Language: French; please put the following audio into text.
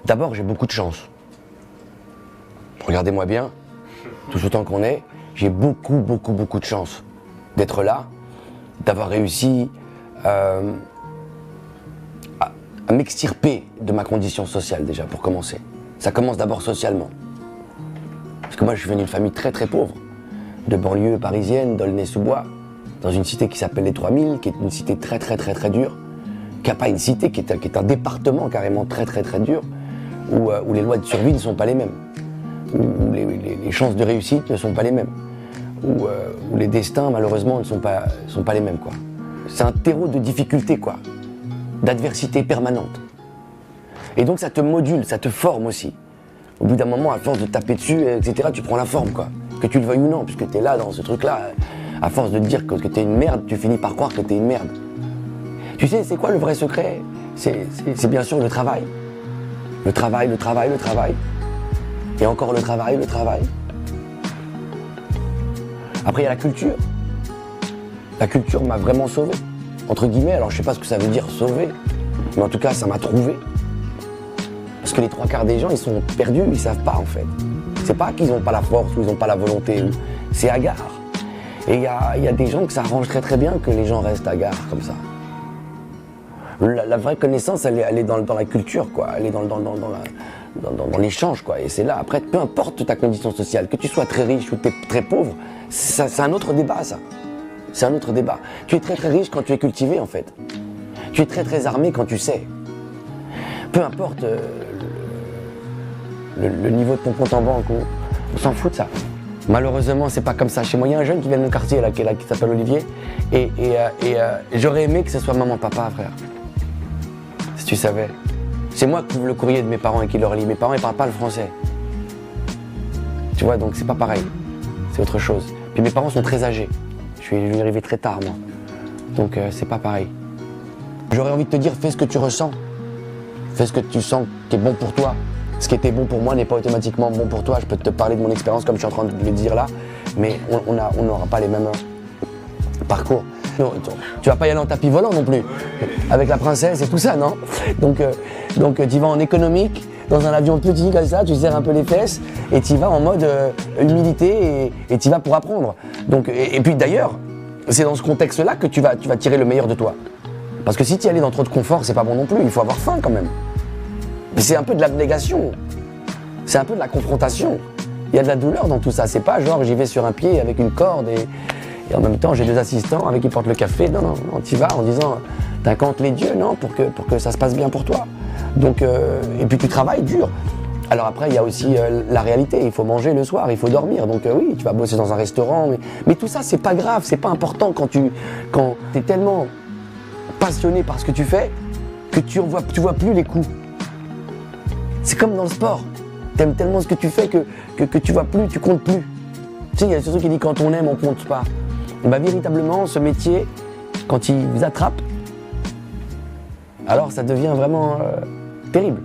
D'abord, j'ai beaucoup de chance. Regardez-moi bien, tout autant qu'on est, j'ai beaucoup de chance d'être là, d'avoir réussi à m'extirper de ma condition sociale déjà, pour commencer. Ça commence d'abord socialement. Parce que moi, je suis venu d'une famille très pauvre, de banlieue parisienne, d'Aulnay-sous-Bois, dans une cité qui s'appelle les 3000, qui est une cité très dure, qui n'a pas une cité, qui est un département carrément très dur, où les lois de survie ne sont pas les mêmes, où les chances de réussite ne sont pas les mêmes, où les destins malheureusement ne sont pas les mêmes, quoi. C'est un terreau de difficultés, quoi, d'adversité permanente. Et donc ça te module, ça te forme aussi. Au bout d'un moment, à force de taper dessus, etc., tu prends la forme, quoi. Que tu le veuilles ou non, puisque tu es là dans ce truc-là, à force de te dire que tu es une merde, tu finis par croire que tu es une merde. Tu sais, c'est quoi le vrai secret? C'est bien sûr le travail. Le travail. Et encore le travail. Après, il y a la culture. La culture m'a vraiment sauvé, entre guillemets. Alors, je sais pas ce que ça veut dire sauver, mais en tout cas, ça m'a trouvé. Parce que les 3/4 des gens, ils sont perdus, ils savent pas en fait. C'est pas qu'ils n'ont pas la force ou ils n'ont pas la volonté, c'est hagard. Et il y a des gens que ça arrange très bien que les gens restent hagards comme ça. La vraie connaissance, elle est dans la culture, quoi. Elle est dans l'échange, quoi. Et c'est là, après, peu importe ta condition sociale, que tu sois très riche ou très pauvre, c'est un autre débat, ça. C'est un autre débat. Tu es très riche quand tu es cultivé, en fait. Tu es très armé quand tu sais. Peu importe le niveau de ton compte en banque, on s'en fout de ça. Malheureusement, c'est pas comme ça. Chez moi, il y a un jeune qui vient de mon quartier, là, qui s'appelle Olivier, et j'aurais aimé que ce soit maman-papa, frère. Si tu savais. C'est moi qui ouvre le courrier de mes parents et qui leur lis. Mes parents, ils parlent pas le français. Tu vois, donc c'est pas pareil. C'est autre chose. Puis mes parents sont très âgés. Je suis arrivé très tard, moi. Donc c'est pas pareil. J'aurais envie de te dire, fais ce que tu ressens. Fais ce que tu sens qui est bon pour toi. Ce qui était bon pour moi n'est pas automatiquement bon pour toi. Je peux te parler de mon expérience comme je suis en train de le dire là, mais on n'aura pas les mêmes parcours. Non, tu vas pas y aller en tapis volant non plus, avec la princesse et tout ça, non? Donc tu vas en économique, dans un avion petit comme ça, tu serres un peu les fesses, et tu vas en mode humilité, et tu vas pour apprendre. Donc, et puis d'ailleurs, c'est dans ce contexte-là que tu vas tirer le meilleur de toi. Parce que si tu y allais dans trop de confort, c'est pas bon non plus, il faut avoir faim quand même. C'est un peu de l'abnégation, c'est un peu de la confrontation. Il y a de la douleur dans tout ça, c'est pas genre j'y vais sur un pied avec une corde et en même temps j'ai 2 assistants avec qui portent le café. Non, tu y vas en disant t'incantes les dieux, non, pour que ça se passe bien pour toi. Donc, et puis tu travailles dur. Alors après il y a aussi la réalité, il faut manger le soir, il faut dormir. Donc oui, tu vas bosser dans un restaurant, mais tout ça c'est pas grave, c'est pas important quand t'es tellement passionné par ce que tu fais que tu vois plus les coups. C'est comme dans le sport. T'aimes tellement ce que tu fais que tu vois plus, tu comptes plus. Tu sais, il y a ce truc qui dit quand on aime, on compte pas. Et bah véritablement, ce métier, quand il vous attrape, alors ça devient vraiment terrible.